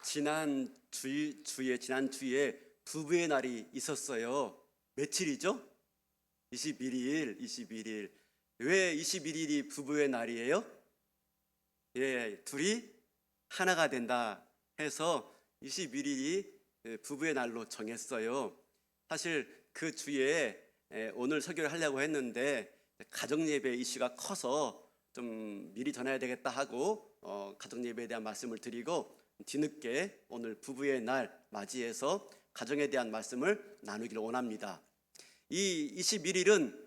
지난 주에 부부의 날이 있었어요. 며칠이죠? 21일. 왜 21일이 부부의 날이에요? 둘이 하나가 된다 해서 21일이 부부의 날로 정했어요. 사실 그 주에 오늘 설교를 하려고 했는데 가정예배 이슈가 커서 좀 미리 전해야 되겠다 하고 가정예배에 대한 말씀을 드리고 뒤늦게 오늘 부부의 날 맞이해서 가정에 대한 말씀을 나누기를 원합니다. 이 21일은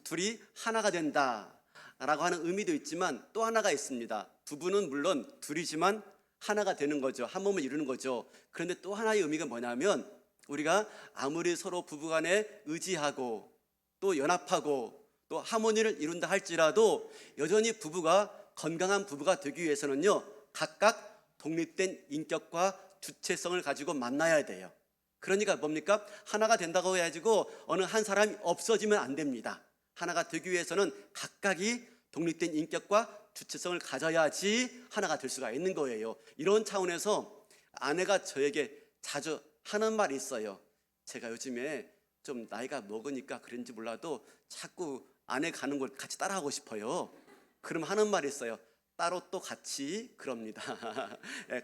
둘이 하나가 된다라고 하는 의미도 있지만 또 하나가 있습니다. 부부는 물론 둘이지만 하나가 되는 거죠. 한 몸을 이루는 거죠. 그런데 또 하나의 의미가 뭐냐면 우리가 아무리 서로 부부간에 의지하고 또 연합하고 또 하모니를 이룬다 할지라도 여전히 부부가 건강한 부부가 되기 위해서는요, 각각 독립된 인격과 주체성을 가지고 만나야 돼요. 그러니까 뭡니까? 하나가 된다고 해가지고 어느 한 사람이 없어지면 안 됩니다. 하나가 되기 위해서는 각각이 독립된 인격과 주체성을 가져야지 하나가 될 수가 있는 거예요. 이런 차원에서 아내가 저에게 자주 하는 말이 있어요. 제가 요즘에 좀 나이가 먹으니까 그런지 몰라도 자꾸 아내 가는 걸 같이 따라하고 싶어요. 그럼 하는 말이 있어요. 따로 또 같이 그럽니다.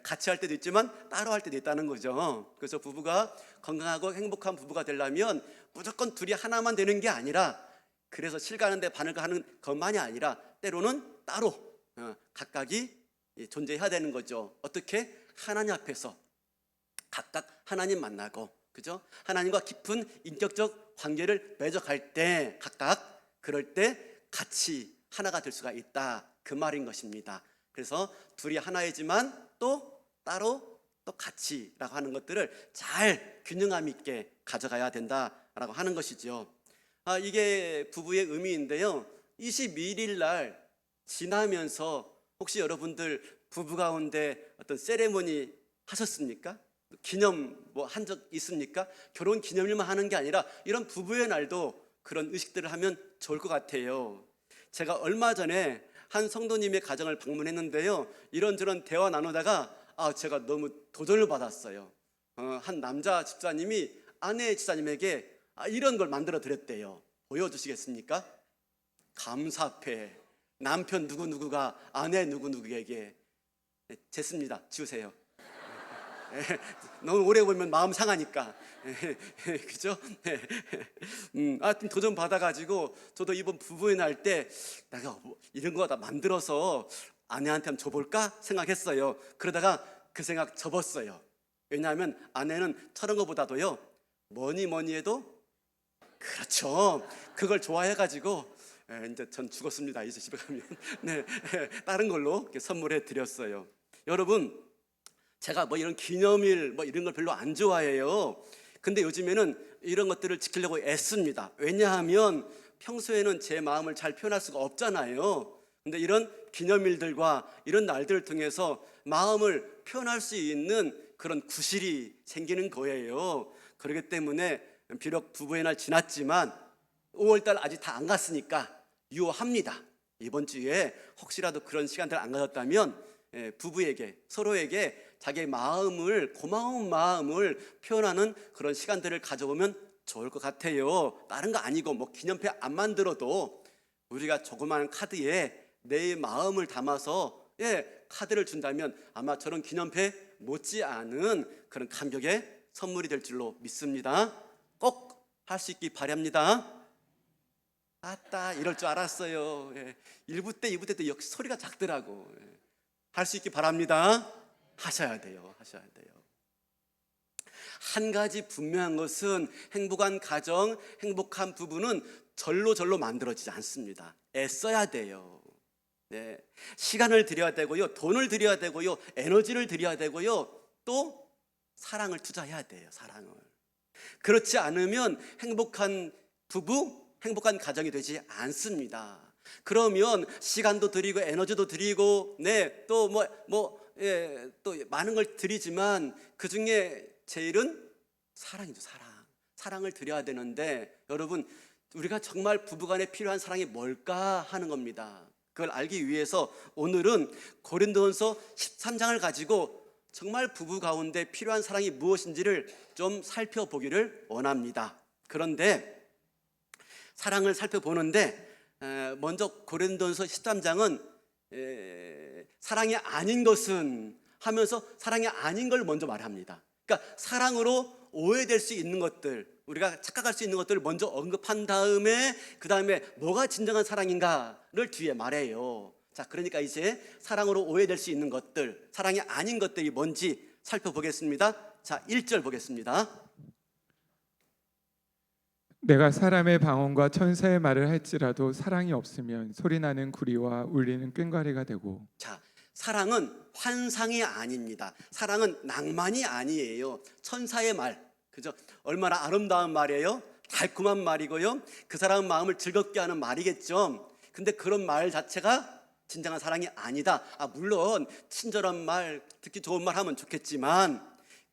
같이 할 때도 있지만 따로 할 때도 있다는 거죠. 그래서 부부가 건강하고 행복한 부부가 되려면 무조건 둘이 하나만 되는 게 아니라, 그래서 실가하는데 바늘하는 것만이 아니라 때로는 따로 각각이 존재해야 되는 거죠. 어떻게? 하나님 앞에서 각각 하나님 만나고, 그죠? 하나님과 깊은 인격적 관계를 맺어갈 때 각각 그럴 때 같이 하나가 될 수가 있다, 그 말인 것입니다. 그래서 둘이 하나이지만 또 따로 또 같이라고 하는 것들을 잘 균형감 있게 가져가야 된다라고 하는 것이죠. 이게 부부의 의미인데요. 22일 날 지나면서 혹시 여러분들 부부 가운데 어떤 세레모니 하셨습니까? 기념 뭐 한 적 있습니까? 결혼 기념일만 하는 게 아니라 이런 부부의 날도 그런 의식들을 하면 좋을 것 같아요. 제가 얼마 전에 한 성도님의 가정을 방문했는데요, 이런저런 대화 나누다가 제가 너무 도전을 받았어요. 한 남자 집사님이 아내 집사님에게 이런 걸 만들어 드렸대요. 보여주시겠습니까? 감사패, 남편 누구누구가 아내 누구누구에게. 됐습니다. 지우세요. 너무 오래 보면 마음 상하니까. 그죠? 하여튼 도전 받아가지고 저도 이번 부부의 날 때 내가 이런 거 다 만들어서 아내한테 한번 줘볼까 생각했어요. 그러다가 그 생각 접었어요. 왜냐하면 아내는 저런 거보다도요, 뭐니 해도, 그렇죠, 그걸 좋아해가지고 이제 전 죽었습니다. 이제 집에 가면. 네, 다른 걸로 이렇게 선물해 드렸어요. 여러분, 제가 뭐 이런 기념일 뭐 이런 걸 별로 안 좋아해요. 근데 요즘에는 이런 것들을 지키려고 애씁니다. 왜냐하면 평소에는 제 마음을 잘 표현할 수가 없잖아요. 근데 이런 기념일들과 이런 날들을 통해서 마음을 표현할 수 있는 그런 구실이 생기는 거예요. 그렇기 때문에 비록 부부의 날 지났지만 5월달 아직 다 안 갔으니까 유효합니다. 이번 주에 혹시라도 그런 시간들 안 가졌다면 부부에게, 서로에게 자기의 마음을, 고마운 마음을 표현하는 그런 시간들을 가져보면 좋을 것 같아요. 다른 거 아니고 뭐 기념패 안 만들어도 우리가 조그마한 카드에 내 마음을 담아서 카드를 준다면 아마 저런 기념패 못지않은 그런 감격의 선물이 될 줄로 믿습니다. 꼭 할 수 있기 바랍니다. 아따, 이럴 줄 알았어요. 1부 때 2부 때도 역시 소리가 작더라고. 할 수 있기 바랍니다. 하셔야 돼요. 한 가지 분명한 것은 행복한 가정, 행복한 부부는 절로 만들어지지 않습니다. 애써야 돼요. 시간을 들여야 되고요, 돈을 들여야 되고요, 에너지를 들여야 되고요, 또 사랑을 투자해야 돼요. 사랑을. 그렇지 않으면 행복한 부부, 행복한 가정이 되지 않습니다. 그러면 시간도 드리고 에너지도 드리고 또 또 많은 걸 드리지만 그 중에 제일은 사랑이죠. 사랑을 드려야 되는데, 여러분, 우리가 정말 부부간에 필요한 사랑이 뭘까 하는 겁니다. 그걸 알기 위해서 오늘은 고린도전서 13장을 가지고 정말 부부 가운데 필요한 사랑이 무엇인지를 좀 살펴보기를 원합니다. 그런데 사랑을 살펴보는데 먼저 고린도전서 13장은 사랑이 아닌 것은 하면서 사랑이 아닌 걸 먼저 말합니다. 그러니까 사랑으로 오해될 수 있는 것들, 우리가 착각할 수 있는 것들을 먼저 언급한 다음에 그 다음에 뭐가 진정한 사랑인가를 뒤에 말해요. 자, 그러니까 이제 사랑으로 오해될 수 있는 것들, 사랑이 아닌 것들이 뭔지 살펴보겠습니다. 자, 1절 보겠습니다. 내가 사람의 방언과 천사의 말을 할지라도 사랑이 없으면 소리나는 구리와 울리는 꽹과리가 되고. 자, 사랑은 환상이 아닙니다. 사랑은 낭만이 아니에요. 천사의 말, 그죠? 얼마나 아름다운 말이에요. 달콤한 말이고요. 그 사람 마음을 즐겁게 하는 말이겠죠. 근데 그런 말 자체가 진정한 사랑이 아니다. 물론 친절한 말, 듣기 좋은 말 하면 좋겠지만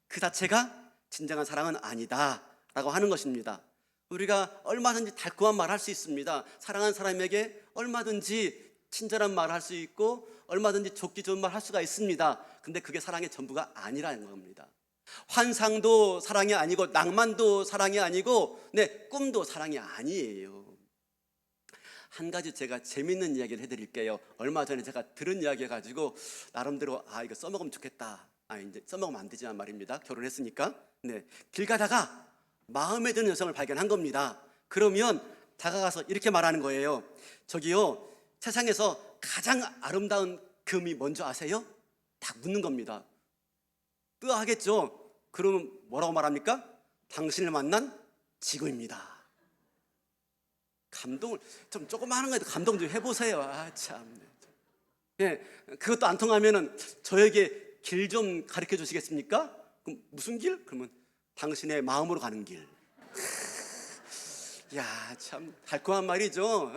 그 자체가 진정한 사랑은 아니다 라고 하는 것입니다. 우리가 얼마든지 달콤한 말 할 수 있습니다. 사랑하는 사람에게 얼마든지 친절한 말 할 수 있고 얼마든지 좋기 좋은 말 할 수가 있습니다. 근데 그게 사랑의 전부가 아니라는 겁니다. 환상도 사랑이 아니고 낭만도 사랑이 아니고 꿈도 사랑이 아니에요. 한 가지 제가 재밌는 이야기를 해드릴게요. 얼마 전에 제가 들은 이야기여가지고 나름대로 이거 써먹으면 좋겠다. 이제 써먹으면 안 되지만 말입니다. 결혼했으니까. 길 가다가 마음에 드는 여성을 발견한 겁니다. 그러면 다가가서 이렇게 말하는 거예요. 저기요, 세상에서 가장 아름다운 금이 뭔지 아세요? 딱 묻는 겁니다. 뜨하겠죠. 그러면 뭐라고 말합니까? 당신을 만난 지구입니다. 감동을 좀 조그마한 거에도 감동 좀 해보세요. 참. 그것도 안 통하면은 저에게 길 좀 가르쳐 주시겠습니까? 그럼 무슨 길? 그러면 당신의 마음으로 가는 길. 야, 참 달콤한 말이죠.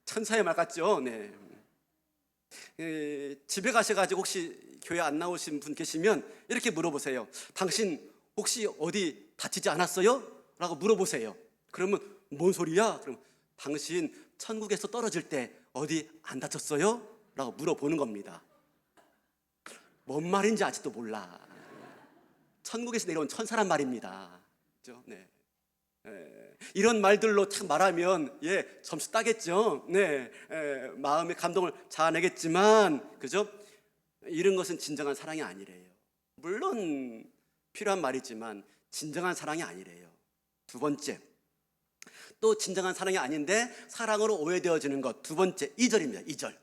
천사의 말 같죠. 집에 가셔가지고 혹시 교회 안 나오신 분 계시면 이렇게 물어보세요. 당신 혹시 어디 다치지 않았어요? 라고 물어보세요. 그러면 뭔 소리야? 그럼 당신 천국에서 떨어질 때 어디 안 다쳤어요? 라고 물어보는 겁니다. 뭔 말인지 아직도 몰라. 천국에서 내려온 천사란 말입니다. 그렇죠? 이런 말들로 참 말하면 점수 따겠죠. 마음의 감동을 자아내겠지만, 그죠? 이런 것은 진정한 사랑이 아니래요. 물론 필요한 말이지만 진정한 사랑이 아니래요. 두 번째, 또 진정한 사랑이 아닌데 사랑으로 오해되어지는 것. 두 번째, 2절입니다. 2절.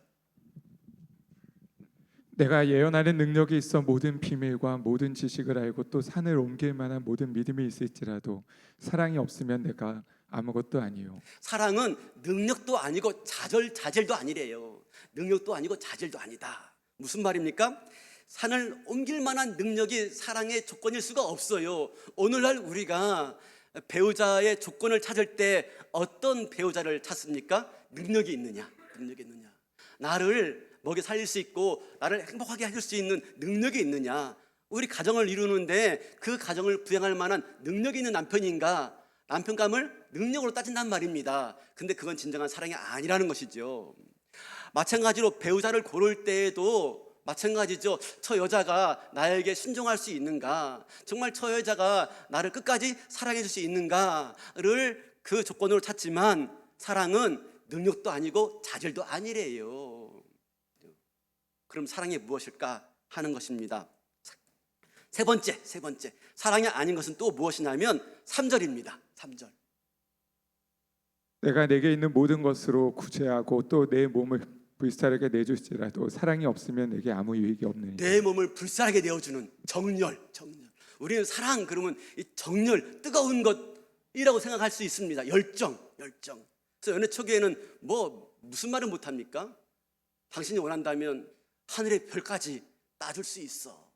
내가 예언하는 능력이 있어 모든 비밀과 모든 지식을 알고 또 산을 옮길 만한 모든 믿음이 있을지라도 사랑이 없으면 내가 아무것도 아니요. 사랑은 능력도 아니고 자질도 아니래요. 능력도 아니고 자질도 아니다. 무슨 말입니까? 산을 옮길 만한 능력이 사랑의 조건일 수가 없어요. 오늘날 우리가 배우자의 조건을 찾을 때 어떤 배우자를 찾습니까? 능력이 있느냐? 나를 먹여 살릴 수 있고 나를 행복하게 해줄 수 있는 능력이 있느냐? 우리 가정을 이루는데 그 가정을 부양할 만한 능력이 있는 남편인가? 남편감을 능력으로 따진단 말입니다. 근데 그건 진정한 사랑이 아니라는 것이죠. 마찬가지로 배우자를 고를 때에도 마찬가지죠. 저 여자가 나에게 순종할 수 있는가? 정말 저 여자가 나를 끝까지 사랑해 줄 수 있는가를 그 조건으로 찾지만 사랑은 능력도 아니고 자질도 아니래요. 그럼 사랑이 무엇일까 하는 것입니다. 세 번째, 사랑이 아닌 것은 또 무엇이냐면 3절입니다. 3절. 내가 내게 있는 모든 것으로 구제하고 또 내 몸을 불사르게 내줄지라도 사랑이 없으면 내게 아무 유익이 없느니라. 내 몸을 불사르게 내어주는 정열. 우리는 사랑 그러면 이 정열, 뜨거운 것이라고 생각할 수 있습니다. 열정. 그래서 연애 초기에는 무슨 말을 못합니까? 당신이 원한다면 하늘의 별까지 따줄 수 있어.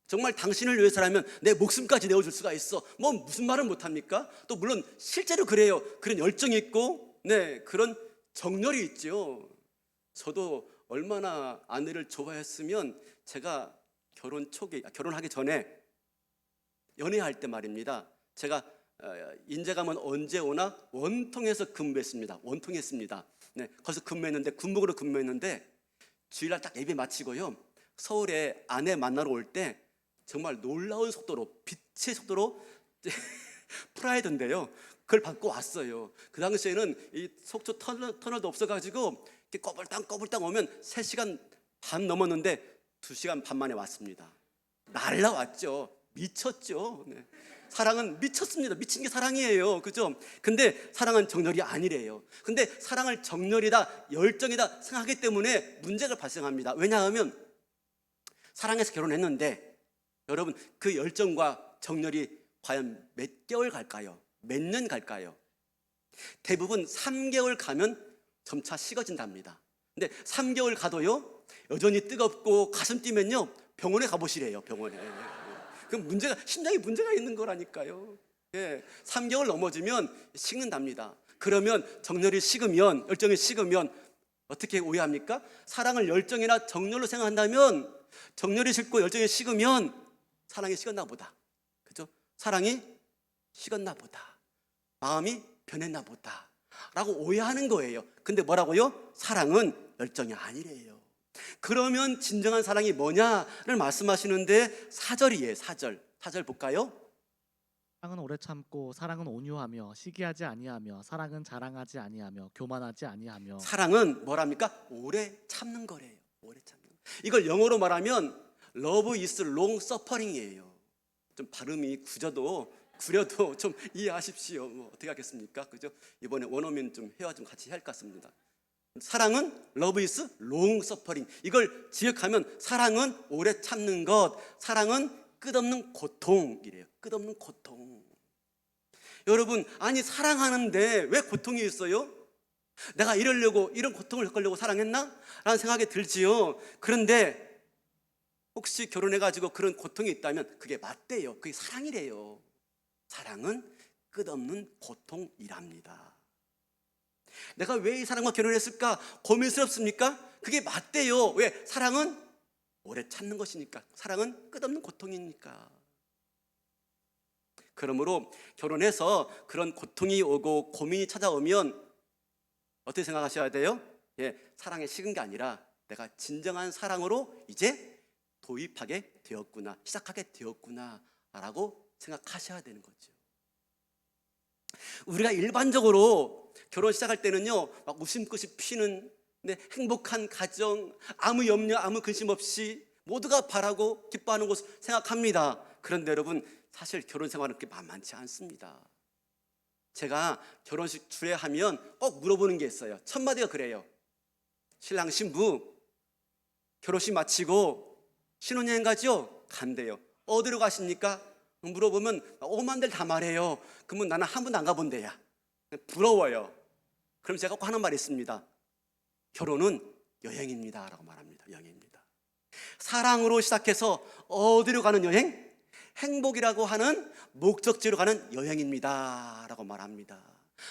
정말 당신을 위해서라면 내 목숨까지 내어줄 수가 있어. 무슨 말을 못합니까? 또 물론 실제로 그래요. 그런 열정이 있고 그런 정열이 있죠. 저도 얼마나 아내를 좋아했으면 제가 결혼하기 전에 연애할 때 말입니다. 제가 인제가면 언제 오나 원통에서 근무했습니다. 거기서 근무했는데 군복으로 근무했는데 주일날 딱 예배 마치고요. 서울에 아내 만나러 올 때 정말 놀라운 속도로, 빛의 속도로 프라이드인데요, 그걸 받고 왔어요. 그 당시에는 이 속초 터널도 없어가지고 이렇게 꼬불땅 오면 3시간 반 넘었는데 2시간 반 만에 왔습니다. 날라왔죠. 미쳤죠. 네. 사랑은 미쳤습니다. 미친 게 사랑이에요. 그죠? 근데 사랑은 정렬이 아니래요. 근데 사랑을 정렬이다, 열정이다 생각하기 때문에 문제가 발생합니다. 왜냐하면 사랑해서 결혼했는데 여러분, 그 열정과 정렬이 과연 몇 개월 갈까요? 몇 년 갈까요? 대부분 3개월 가면 점차 식어진답니다. 근데 3개월 가도요, 여전히 뜨겁고 가슴 뛰면요, 병원에 가보시래요. 병원에. 그럼 심장에 문제가 있는 거라니까요. 3개월 넘어지면 식는답니다. 그러면 정렬이 식으면, 열정이 식으면 어떻게 오해합니까? 사랑을 열정이나 정렬로 생각한다면, 정렬이 식고 열정이 식으면 사랑이 식었나 보다. 그죠? 사랑이 식었나 보다. 마음이 변했나 보다. 라고 오해하는 거예요. 근데 뭐라고요? 사랑은 열정이 아니래요. 그러면 진정한 사랑이 뭐냐를 말씀하시는데 4절이에요. 4절 볼까요? 사랑은 오래 참고 사랑은 온유하며 시기하지 아니하며 사랑은 자랑하지 아니하며 교만하지 아니하며. 사랑은 뭐랍니까? 오래 참는 거래요. 오래 참는 거. 이걸 영어로 말하면 Love is long suffering이에요. 좀 발음이 구려도 좀 이해하십시오. 뭐 어떻게 하겠습니까? 그죠? 이번에 원어민 좀 회화 좀 같이 해야 할 것 같습니다. 사랑은 love is long suffering. 이걸 지역하면 사랑은 오래 참는 것, 사랑은 끝없는 고통이래요. 끝없는 고통. 여러분, 아니 사랑하는데 왜 고통이 있어요? 내가 이런 고통을 겪으려고 사랑했나? 라는 생각이 들지요. 그런데 혹시 결혼해가지고 그런 고통이 있다면 그게 맞대요. 그게 사랑이래요. 사랑은 끝없는 고통이랍니다. 내가 왜 이 사람과 결혼했을까? 고민스럽습니까? 그게 맞대요. 왜? 사랑은 오래 참는 것이니까. 사랑은 끝없는 고통이니까. 그러므로 결혼해서 그런 고통이 오고 고민이 찾아오면 어떻게 생각하셔야 돼요? 사랑에 식은 게 아니라 내가 진정한 사랑으로 이제 도입하게 되었구나, 시작하게 되었구나 라고 생각하셔야 되는 거죠. 우리가 일반적으로 결혼 시작할 때는요, 막 웃음꽃이 피는 행복한 가정, 아무 염려, 아무 근심 없이 모두가 바라고 기뻐하는 것을 생각합니다. 그런데 여러분, 사실 결혼 생활은 그렇게 만만치 않습니다. 제가 결혼식 주례하면 꼭 물어보는 게 있어요. 첫 마디가 그래요. 신랑 신부 결혼식 마치고 신혼여행 가죠? 간대요. 어디로 가십니까? 물어보면 오만들 다 말해요. 그러면 나는 한 번도 안 가본대야. 부러워요. 그럼 제가 꼭 하는 말이 있습니다. 결혼은 여행입니다 라고 말합니다. 여행입니다. 사랑으로 시작해서 어디로 가는 여행? 행복이라고 하는 목적지로 가는 여행입니다 라고 말합니다.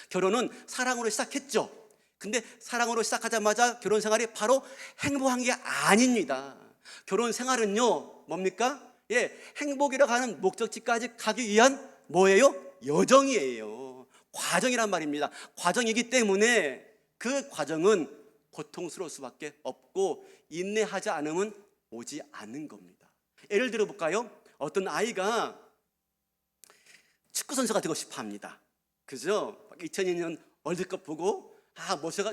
결혼은 사랑으로 시작했죠. 근데 사랑으로 시작하자마자 결혼 생활이 바로 행복한 게 아닙니다. 결혼 생활은요, 뭡니까? 행복이라고 하는 목적지까지 가기 위한 뭐예요? 여정이에요. 과정이란 말입니다. 과정이기 때문에 그 과정은 고통스러울 수밖에 없고 인내하지 않으면 오지 않는 겁니다. 예를 들어 볼까요? 어떤 아이가 축구 선수가 되고 싶어 합니다. 그죠? 2002년 월드컵 보고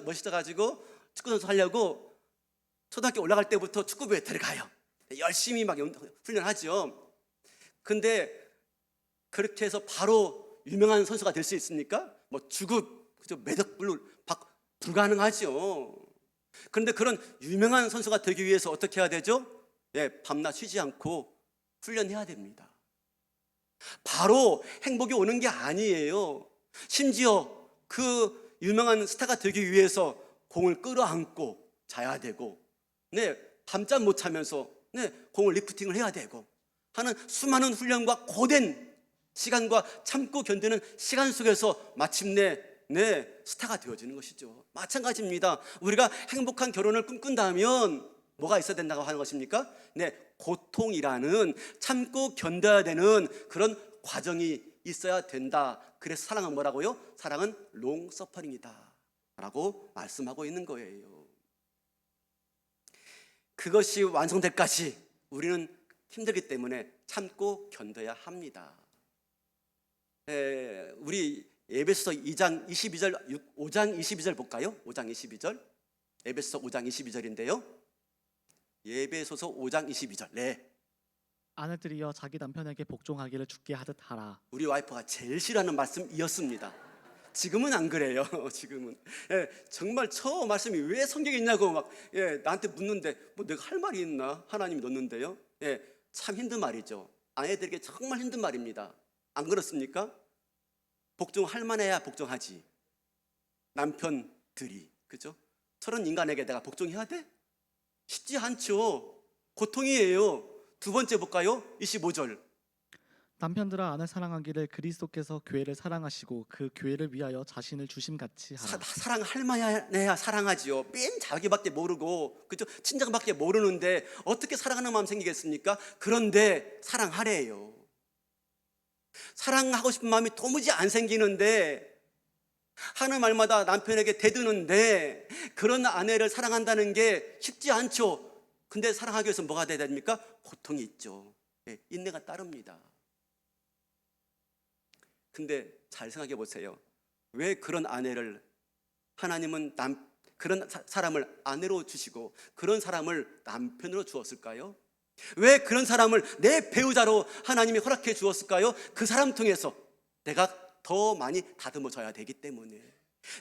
멋있어가지고 축구 선수 하려고 초등학교 올라갈 때부터 축구부에 들어가요. 열심히 막 훈련하죠. 근데 그렇게 해서 바로 유명한 선수가 될 수 있습니까? 뭐 주급, 그죠? 매덕불로 불가능하죠. 그런데 그런 유명한 선수가 되기 위해서 어떻게 해야 되죠? 밤낮 쉬지 않고 훈련해야 됩니다. 바로 행복이 오는 게 아니에요. 심지어 그 유명한 스타가 되기 위해서 공을 끌어안고 자야 되고, 밤잠 못 자면서 공을 리프팅을 해야 되고 하는 수많은 훈련과 고된 시간과 참고 견디는 시간 속에서 마침내 스타가 되어지는 것이죠. 마찬가지입니다. 우리가 행복한 결혼을 꿈꾼다면 뭐가 있어야 된다고 하는 것입니까? 고통이라는 참고 견뎌야 되는 그런 과정이 있어야 된다. 그래서 사랑은 뭐라고요? 사랑은 롱 서퍼링이다 라고 말씀하고 있는 거예요. 그것이 완성될 까지 우리는 힘들기 때문에 참고 견뎌야 합니다. 우리 에베소서 2장 22절, 5장 22절 볼까요? 5장 22절. 에베소서 5장 22절인데요. 에베소서 5장 22절. 네. 아내들이여 자기 남편에게 복종하기를 주께 하듯 하라. 우리 와이프가 제일 싫어하는 말씀이었습니다. 지금은 안 그래요. 지금은 정말 저 말씀이 왜 성경에 있냐고 막 나한테 묻는데 뭐 내가 할 말이 있나? 하나님이 넣는데요. 참 힘든 말이죠. 아내들에게 정말 힘든 말입니다. 안 그렇습니까? 복종할 만해야 복종하지. 남편들이, 그죠? 저런 인간에게 내가 복종해야 돼? 쉽지 않죠. 고통이에요. 두 번째 볼까요? 25절. 남편들아 아내 사랑하기를 그리스도께서 교회를 사랑하시고 그 교회를 위하여 자신을 주심같이 하라. 사랑할 만해야 사랑하지요. 맨 자기밖에 모르고, 그죠? 친정밖에 모르는데 어떻게 사랑하는 마음 생기겠습니까? 그런데 사랑하래요. 사랑하고 싶은 마음이 도무지 안 생기는데 하는 말마다 남편에게 대드는데 그런 아내를 사랑한다는 게 쉽지 않죠. 근데 사랑하기 위해서 뭐가 돼야 됩니까? 고통이 있죠. 인내가 따릅니다. 근데 잘 생각해 보세요. 왜 그런 아내를 하나님은 그런 사람을 아내로 주시고 그런 사람을 남편으로 주었을까요? 왜 그런 사람을 내 배우자로 하나님이 허락해 주었을까요? 그 사람 통해서 내가 더 많이 다듬어져야 되기 때문에,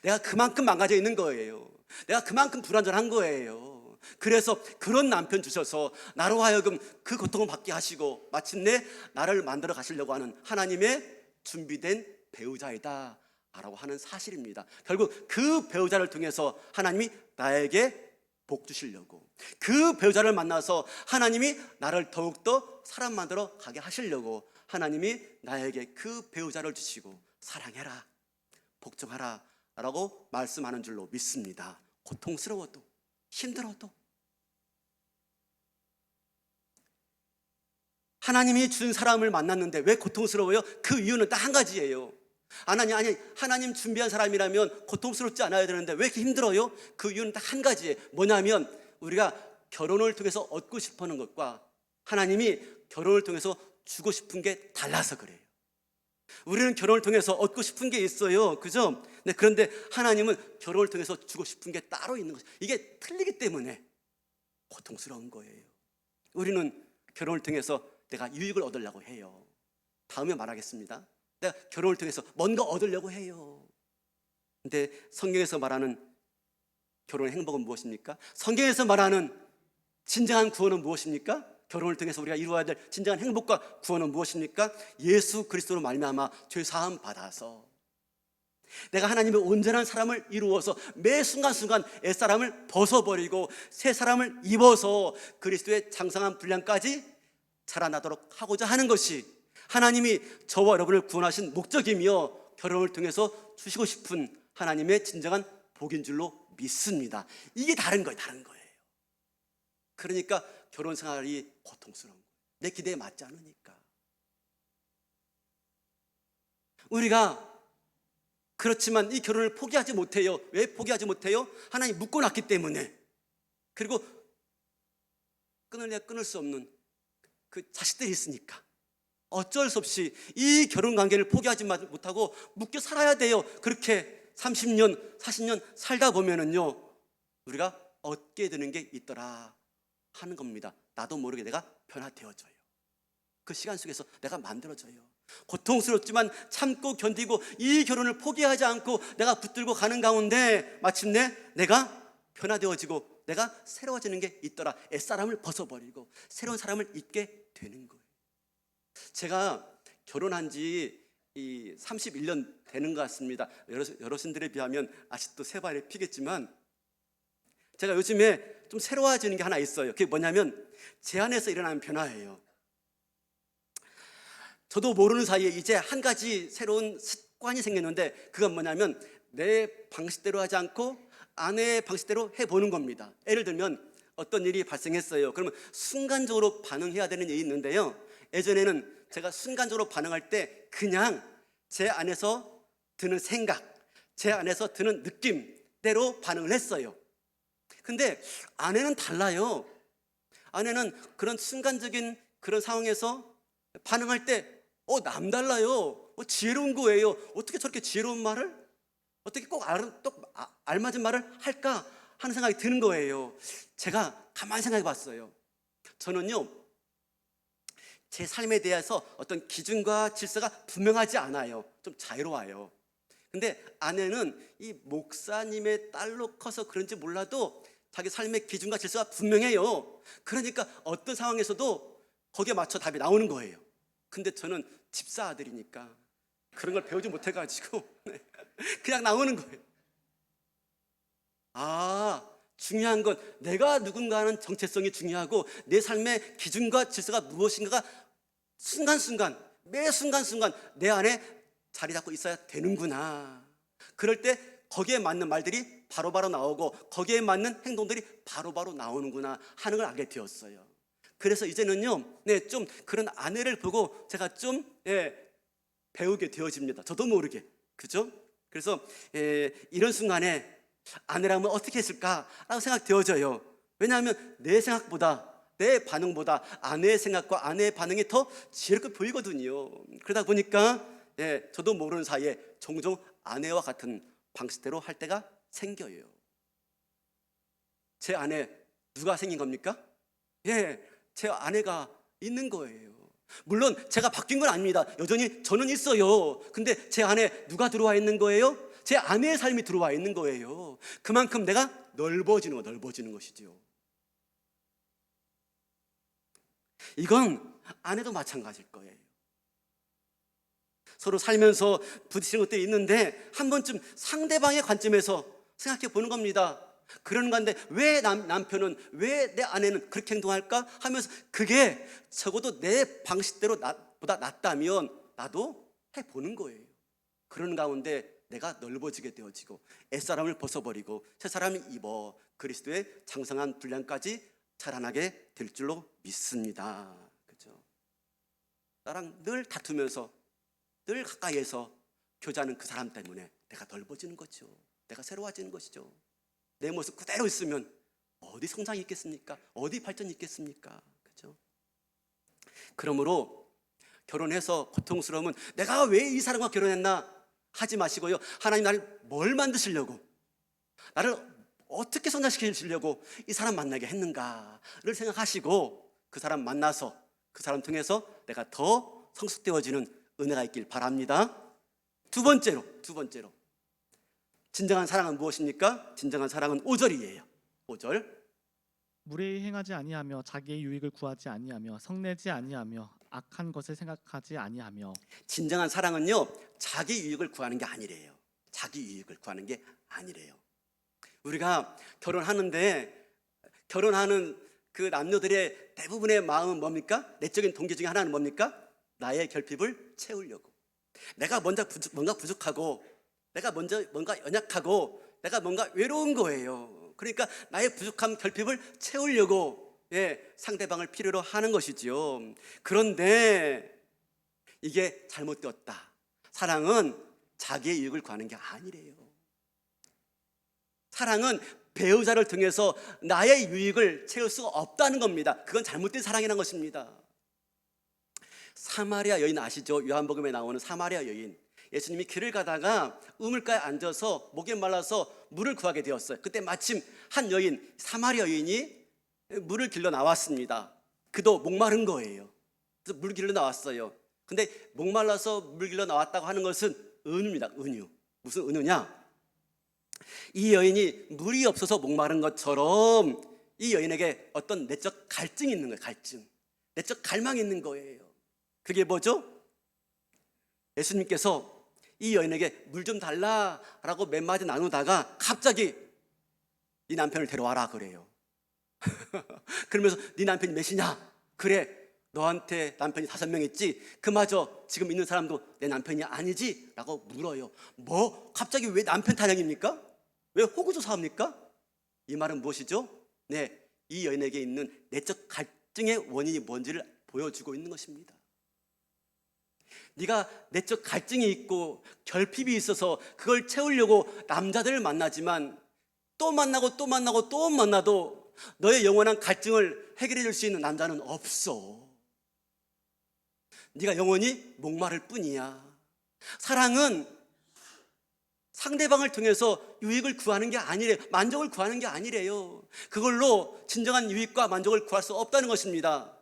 내가 그만큼 망가져 있는 거예요. 내가 그만큼 불완전한 거예요. 그래서 그런 남편 주셔서 나로 하여금 그 고통을 받게 하시고 마침내 나를 만들어 가시려고 하는 하나님의 준비된 배우자이다 라고 하는 사실입니다. 결국 그 배우자를 통해서 하나님이 나에게 복 주시려고, 그 배우자를 만나서 하나님이 나를 더욱더 사람 만들어 가게 하시려고 하나님이 나에게 그 배우자를 주시고 사랑해라, 복종하라 라고 말씀하는 줄로 믿습니다. 고통스러워도 힘들어도 하나님이 준 사람을 만났는데 왜 고통스러워요? 그 이유는 딱 한 가지예요. 하나님 준비한 사람이라면 고통스럽지 않아야 되는데 왜 이렇게 힘들어요? 그 이유는 딱 한 가지예요. 뭐냐면 우리가 결혼을 통해서 얻고 싶어하는 것과 하나님이 결혼을 통해서 주고 싶은 게 달라서 그래요. 우리는 결혼을 통해서 얻고 싶은 게 있어요, 그죠? 네, 그런데 하나님은 결혼을 통해서 주고 싶은 게 따로 있는 거죠. 이게 틀리기 때문에 고통스러운 거예요. 우리는 결혼을 통해서 내가 유익을 얻으려고 해요. 다음에 말하겠습니다. 내가 결혼을 통해서 뭔가 얻으려고 해요. 근데 성경에서 말하는 결혼의 행복은 무엇입니까? 성경에서 말하는 진정한 구원은 무엇입니까? 결혼을 통해서 우리가 이루어야 될 진정한 행복과 구원은 무엇입니까? 예수 그리스도로 말미암아 죄 사함 받아서 내가 하나님의 온전한 사람을 이루어서 매 순간순간 옛사람을 벗어버리고 새 사람을 입어서 그리스도의 장성한 분량까지 자라나도록 하고자 하는 것이 하나님이 저와 여러분을 구원하신 목적이며 결혼을 통해서 주시고 싶은 하나님의 진정한 복인 줄로 믿습니다. 이게 다른 거예요. 그러니까 결혼 생활이 고통스러운 거예요. 내 기대에 맞지 않으니까. 우리가 그렇지만 이 결혼을 포기하지 못해요. 왜 포기하지 못해요? 하나님 묶어놨기 때문에. 그리고 끊을 수 없는 그 자식들이 있으니까 어쩔 수 없이 이 결혼 관계를 포기하지 못하고 묶여 살아야 돼요. 그렇게 30년, 40년 살다 보면은요, 우리가 얻게 되는 게 있더라 하는 겁니다. 나도 모르게 내가 변화되어져요. 그 시간 속에서 내가 만들어져요. 고통스럽지만 참고 견디고 이 결혼을 포기하지 않고 내가 붙들고 가는 가운데 마침내 내가 변화되어지고 내가 새로워지는 게 있더라. 옛사람을 벗어버리고 새로운 사람을 입게 되는 거예요. 제가 결혼한 지 31년 되는 것 같습니다. 여러분들에 비하면 아직도 새발이 피겠지만 제가 요즘에 좀 새로워지는 게 하나 있어요. 그게 뭐냐면 제 안에서 일어나는 변화예요. 저도 모르는 사이에 이제 한 가지 새로운 습관이 생겼는데 그건 뭐냐면 내 방식대로 하지 않고 아내의 방식대로 해보는 겁니다. 예를 들면 어떤 일이 발생했어요. 그러면 순간적으로 반응해야 되는 일이 있는데요. 예전에는 제가 순간적으로 반응할 때 그냥 제 안에서 드는 생각, 제 안에서 드는 느낌대로 반응을 했어요. 근데 아내는 달라요. 아내는 그런 순간적인 그런 상황에서 반응할 때 남달라요. 지혜로운 거예요. 어떻게 저렇게 지혜로운 말을, 어떻게 꼭 알맞은 말을 할까 하는 생각이 드는 거예요. 제가 가만히 생각해 봤어요. 저는요, 제 삶에 대해서 어떤 기준과 질서가 분명하지 않아요. 좀 자유로워요. 근데 아내는 이 목사님의 딸로 커서 그런지 몰라도 자기 삶의 기준과 질서가 분명해요. 그러니까 어떤 상황에서도 거기에 맞춰 답이 나오는 거예요. 근데 저는 집사 아들이니까 그런 걸 배우지 못해가지고 그냥 나오는 거예요. 중요한 건 내가 누군가 하는 정체성이 중요하고 내 삶의 기준과 질서가 무엇인가가 순간순간, 매 순간순간 내 안에 자리 잡고 있어야 되는구나. 그럴 때 거기에 맞는 말들이 바로바로 나오고 거기에 맞는 행동들이 바로바로 나오는구나 하는 걸 알게 되었어요. 그래서 이제는요, 좀 그런 아내를 보고 제가 좀 배우게 되어집니다. 저도 모르게. 그죠? 그래서 이런 순간에 아내라면 어떻게 했을까라고 생각되어져요. 왜냐하면 내 생각보다, 내 반응보다 아내의 생각과 아내의 반응이 더 지혜롭게 보이거든요. 그러다 보니까 저도 모르는 사이에 종종 아내와 같은 방식대로 할 때가 생겨요. 제 안에 누가 생긴 겁니까? 제 아내가 있는 거예요. 물론 제가 바뀐 건 아닙니다. 여전히 저는 있어요. 근데 제 안에 누가 들어와 있는 거예요? 제 아내의 삶이 들어와 있는 거예요. 그만큼 내가 넓어지는 것이죠. 이건 아내도 마찬가지일 거예요. 서로 살면서 부딪히는 것들이 있는데 한 번쯤 상대방의 관점에서 생각해 보는 겁니다. 그러는 건데 왜 남편은, 왜 내 아내는 그렇게 행동할까 하면서 그게 적어도 내 방식대로 보다 낫다면 나도 해보는 거예요. 그런 가운데 내가 넓어지게 되어지고 옛사람을 벗어버리고 새 사람이 입어 그리스도의 장성한 분량까지 자라나게 될 줄로 믿습니다. 그렇죠? 나랑 늘 다투면서 늘 가까이에서 교제하는 그 사람 때문에 내가 넓어지는 거죠. 내가 새로워지는 것이죠. 내 모습 그대로 있으면 어디 성장이 있겠습니까? 어디 발전이 있겠습니까? 그렇죠? 그러므로 결혼해서 고통스러우면 내가 왜 이 사람과 결혼했나 하지 마시고요. 하나님 나를 뭘 만드시려고, 나를 어떻게 성장시키시려고 이 사람 만나게 했는가를 생각하시고 그 사람 만나서 그 사람 통해서 내가 더 성숙되어지는 은혜가 있길 바랍니다. 두 번째로 진정한 사랑은 무엇입니까? 진정한 사랑은 5절이에요. 5절. 무례히 행하지 아니하며 자기의 유익을 구하지 아니하며 성내지 아니하며 악한 것을 생각하지 아니하며. 진정한 사랑은요, 자기 유익을 구하는 게 아니래요. 자기 유익을 구하는 게 아니래요. 우리가 결혼하는데 결혼하는 그 남녀들의 대부분의 마음은 뭡니까? 내적인 동기 중에 하나는 뭡니까? 나의 결핍을 채우려고. 내가 뭔가 부족하고 내가 뭔가 연약하고 내가 뭔가 외로운 거예요. 그러니까 나의 부족함, 결핍을 채우려고 상대방을 필요로 하는 것이죠. 그런데 이게 잘못되었다. 사랑은 자기의 이익을 구하는 게 아니래요. 사랑은 배우자를 통해서 나의 유익을 채울 수가 없다는 겁니다. 그건 잘못된 사랑이라는 것입니다. 사마리아 여인 아시죠? 요한복음에 나오는 사마리아 여인. 예수님이 길을 가다가 우물가에 앉아서 목이 말라서 물을 구하게 되었어요. 그때 마침 한 여인, 사마리아 여인이 물을 길러 나왔습니다. 그도 목마른 거예요. 그래서 물 길러 나왔어요. 근데 목말라서 물 길러 나왔다고 하는 것은 은유입니다. 은유. 무슨 은유냐? 이 여인이 물이 없어서 목마른 것처럼 이 여인에게 어떤 내적 갈증이 있는 거예요. 갈증. 내적 갈망이 있는 거예요. 그게 뭐죠? 예수님께서 이 여인에게 물 좀 달라라고 몇 마디 나누다가 갑자기 네 남편을 데려와라 그래요. 그러면서 네 남편이 몇이냐? 그래, 너한테 남편이 5명 있지? 그마저 지금 있는 사람도 내 남편이 아니지? 라고 물어요. 뭐? 갑자기 왜 남편 타령입니까? 왜 호구조사합니까? 이 말은 무엇이죠? 이 여인에게 있는 내적 갈증의 원인이 뭔지를 보여주고 있는 것입니다. 네가 내적 갈증이 있고 결핍이 있어서 그걸 채우려고 남자들을 만나지만 또 만나고 또 만나고 또 만나도 너의 영원한 갈증을 해결해 줄 수 있는 남자는 없어. 네가 영원히 목마를 뿐이야. 사랑은 상대방을 통해서 유익을 구하는 게 아니래요. 만족을 구하는 게 아니래요. 그걸로 진정한 유익과 만족을 구할 수 없다는 것입니다.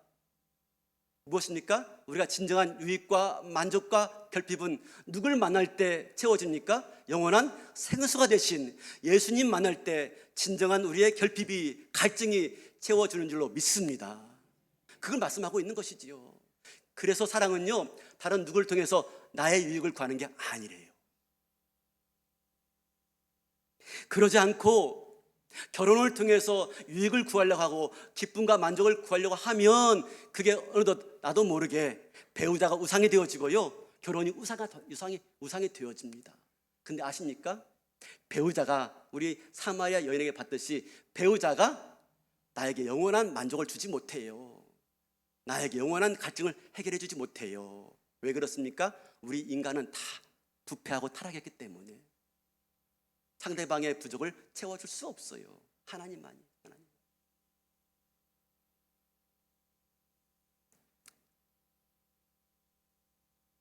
무엇입니까? 우리가 진정한 유익과 만족과 결핍은 누굴 만날 때 채워집니까? 영원한 생수가 되신 예수님 만날 때 진정한 우리의 결핍이, 갈증이 채워주는 줄로 믿습니다. 그걸 말씀하고 있는 것이지요. 그래서 사랑은요, 다른 누굴 통해서 나의 유익을 구하는 게 아니래요. 그러지 않고 결혼을 통해서 유익을 구하려고 하고 기쁨과 만족을 구하려고 하면 그게 어느덧 나도 모르게 배우자가 우상이 되어지고요, 결혼이 우상이 되어집니다. 근데 아십니까? 배우자가, 우리 사마리아 여인에게 봤듯이 배우자가 나에게 영원한 만족을 주지 못해요. 나에게 영원한 갈증을 해결해 주지 못해요. 왜 그렇습니까? 우리 인간은 다 부패하고 타락했기 때문에 상대방의 부족을 채워줄 수 없어요. 하나님만이. 하나님.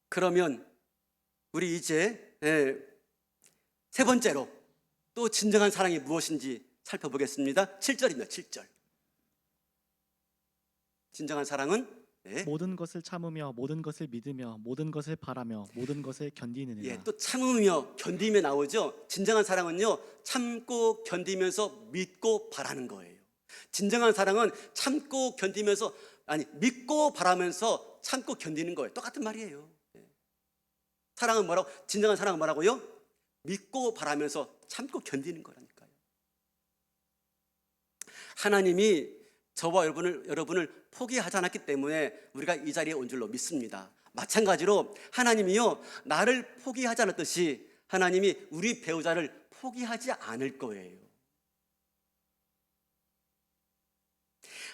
그러면 우리 이제 세 번째로 또 진정한 사랑이 무엇인지 살펴보겠습니다. 7절입니다. 7절. 진정한 사랑은 모든 것을 참으며 모든 것을 믿으며 모든 것을 바라며 모든 것을 견디느니라. 또 참으며 견디며 나오죠. 진정한 사랑은요, 참고 견디면서 믿고 바라는 거예요. 진정한 사랑은 참고 견디면서, 믿고 바라면서 참고 견디는 거예요. 똑같은 말이에요. 사랑은 뭐라고? 진정한 사랑은 뭐라고요? 믿고 바라면서 참고 견디는 거라니까요. 하나님이 저와 여러분을 포기하지 않았기 때문에 우리가 이 자리에 온 줄로 믿습니다. 마찬가지로 하나님이요, 나를 포기하지 않았듯이 하나님이 우리 배우자를 포기하지 않을 거예요.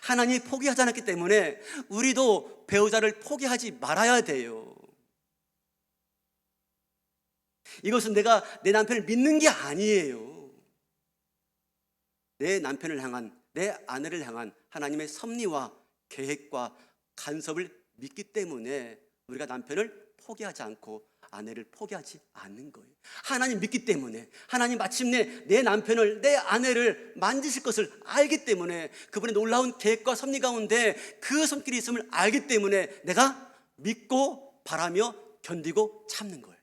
하나님이 포기하지 않았기 때문에 우리도 배우자를 포기하지 말아야 돼요. 이것은 내가 내 남편을 믿는 게 아니에요. 내 남편을 향한, 내 아내를 향한 하나님의 섭리와 계획과 간섭을 믿기 때문에 우리가 남편을 포기하지 않고 아내를 포기하지 않는 거예요. 하나님 믿기 때문에, 하나님 마침내 내 남편을, 내 아내를 만지실 것을 알기 때문에, 그분의 놀라운 계획과 섭리 가운데 그 손길이 있음을 알기 때문에 내가 믿고 바라며 견디고 참는 거예요.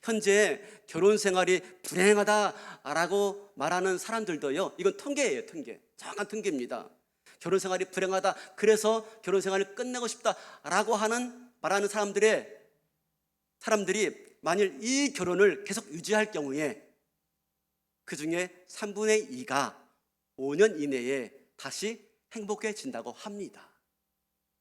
현재 결혼 생활이 불행하다라고 말하는 사람들도요, 이건 통계예요. 통계. 정확한 통계입니다. 결혼 생활이 불행하다, 그래서 결혼 생활을 끝내고 싶다라고 말하는 사람들이 만일 이 결혼을 계속 유지할 경우에 그 중에 3분의 2가 5년 이내에 다시 행복해진다고 합니다.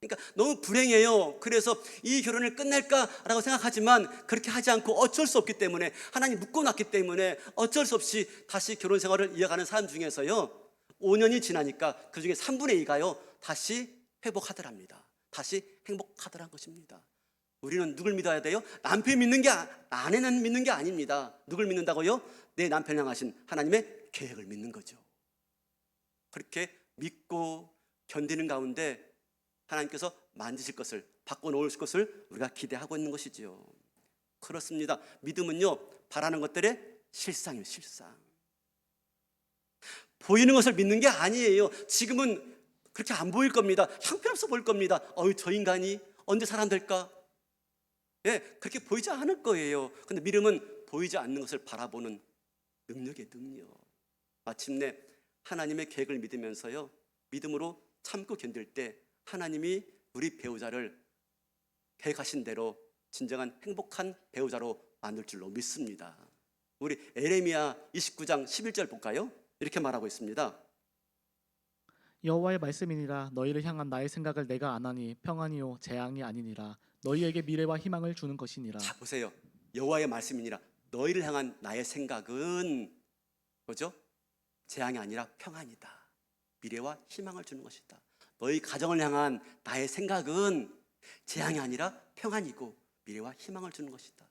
그러니까 너무 불행해요. 그래서 이 결혼을 끝낼까라고 생각하지만 그렇게 하지 않고 어쩔 수 없기 때문에, 하나님 묶어놨기 때문에 어쩔 수 없이 다시 결혼 생활을 이어가는 사람 중에서요, 5년이 지나니까 그 중에 3분의 2가요 다시 회복하더랍니다. 다시 행복하더란 것입니다. 우리는 누굴 믿어야 돼요? 남편 믿는 게, 아내는 믿는 게 아닙니다. 누굴 믿는다고요? 내 남편 향하신 하나님의 계획을 믿는 거죠. 그렇게 믿고 견디는 가운데 하나님께서 만지실 것을, 바꿔놓으실 것을 우리가 기대하고 있는 것이지요. 그렇습니다. 믿음은요, 바라는 것들의 실상이에요. 실상. 보이는 것을 믿는 게 아니에요. 지금은 그렇게 안 보일 겁니다. 형편없어 보일 겁니다. 저 인간이 언제 사람 될까? 그렇게 보이지 않을 거예요. 근데 믿음은 보이지 않는 것을 바라보는 능력의 능력. 마침내 하나님의 계획을 믿으면서요, 믿음으로 참고 견딜 때 하나님이 우리 배우자를 계획하신 대로 진정한 행복한 배우자로 만들 줄로 믿습니다. 우리 에레미야 29장 11절 볼까요? 이렇게 말하고 있습니다. 여호와의 말씀이니라. 너희를 향한 나의 생각을 내가 아나니 평안이요 재앙이 아니니라. 너희에게 미래와 희망을 주는 것이니라. 자, 보세요. 여호와의 말씀이니라. 너희를 향한 나의 생각은 뭐죠? 재앙이 아니라 평안이다. 미래와 희망을 주는 것이다. 너희 가정을 향한 나의 생각은 재앙이 아니라 평안이고 미래와 희망을 주는 것이다.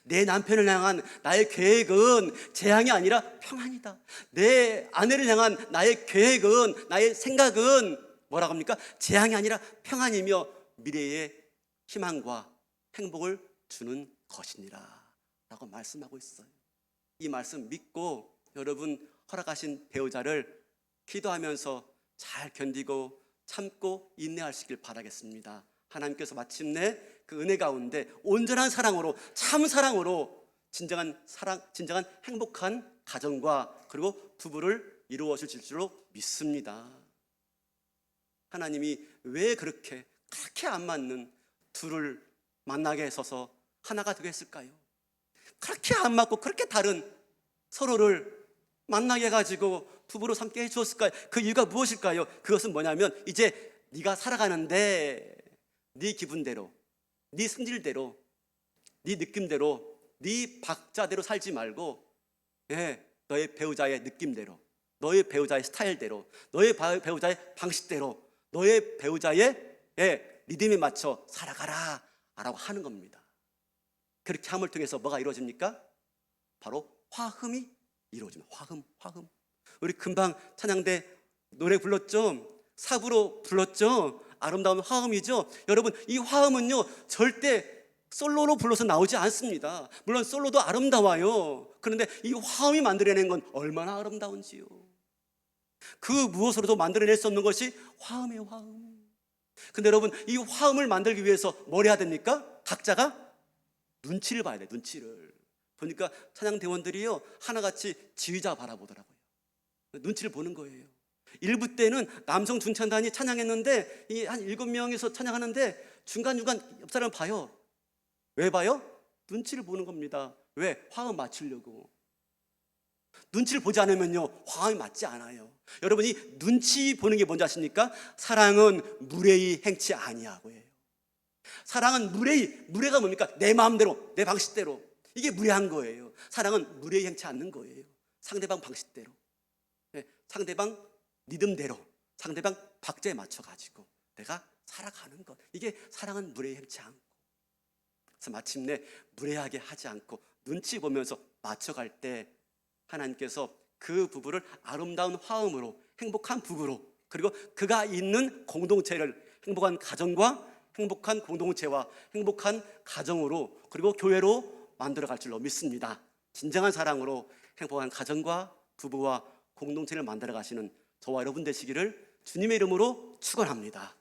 내 남편을 향한 나의 계획은 재앙이 아니라 평안이다. 내 아내를 향한 나의 계획은, 나의 생각은 뭐라고 합니까? 재앙이 아니라 평안이며 미래의 희망과 행복을 주는 것이니라 라고 말씀하고 있어요. 이 말씀 믿고 여러분 허락하신 배우자를 기도하면서 잘 견디고 참고 인내하시길 바라겠습니다. 하나님께서 마침내 그 은혜 가운데 온전한 사랑으로, 참 사랑으로 진정한 사랑, 진정한 행복한 가정과 그리고 부부를 이루어 주실 줄로 믿습니다. 하나님이 왜 그렇게 안 맞는 둘을 만나게 해서서 하나가 되게 했을까요? 그렇게 안 맞고 그렇게 다른 서로를 만나게 해가지고 부부로 삼게 해주었을까요? 그 이유가 무엇일까요? 그것은 뭐냐면 이제 네가 살아가는데 네 기분대로, 네 승질대로, 네 느낌대로, 네 박자대로 살지 말고 너의 배우자의 느낌대로, 너의 배우자의 스타일대로, 너의 배우자의 방식대로, 너의 배우자의 리듬에 맞춰 살아가라 라고 하는 겁니다. 그렇게 함을 통해서 뭐가 이루어집니까? 바로 화음이 이루어집니다. 화음. 우리 금방 찬양대 노래 불렀죠? 사부로 불렀죠? 아름다운 화음이죠? 여러분, 이 화음은요 절대 솔로로 불러서 나오지 않습니다. 물론 솔로도 아름다워요. 그런데 이 화음이 만들어낸 건 얼마나 아름다운지요. 그 무엇으로도 만들어낼 수 없는 것이 화음이에요. 화음. 근데 여러분, 이 화음을 만들기 위해서 뭘 해야 됩니까? 각자가 눈치를 봐야 돼요. 눈치를 보니까 찬양대원들이요 하나같이 지휘자 바라보더라고요. 눈치를 보는 거예요. 일부 때는 남성 중창단이 찬양했는데 한 7명이서 찬양하는데 중간중간 옆 사람 봐요. 왜 봐요? 눈치를 보는 겁니다. 왜? 화음 맞추려고. 눈치를 보지 않으면요 화음이 맞지 않아요. 여러분, 이 눈치 보는 게 뭔지 아십니까? 사랑은 무례히 행치 아니하고 해요. 사랑은 무례가 뭡니까? 내 마음대로, 내 방식대로. 이게 무례한 거예요. 사랑은 무례히 행치 않는 거예요. 상대방 방식대로, 상대방 리듬대로, 상대방 박자에 맞춰가지고 내가 살아가는 것. 이게 사랑은 무례히 행치 않고. 그래서 마침내 무례하게 하지 않고 눈치 보면서 맞춰갈 때 하나님께서 그 부부를 아름다운 화음으로, 행복한 부부로, 그리고 그가 있는 공동체를 행복한 가정과 행복한 공동체와 행복한 가정으로, 그리고 교회로 만들어갈 줄로 믿습니다. 진정한 사랑으로 행복한 가정과 부부와 공동체를 만들어 가시는 저와 여러분 되시기를 주님의 이름으로 축원합니다.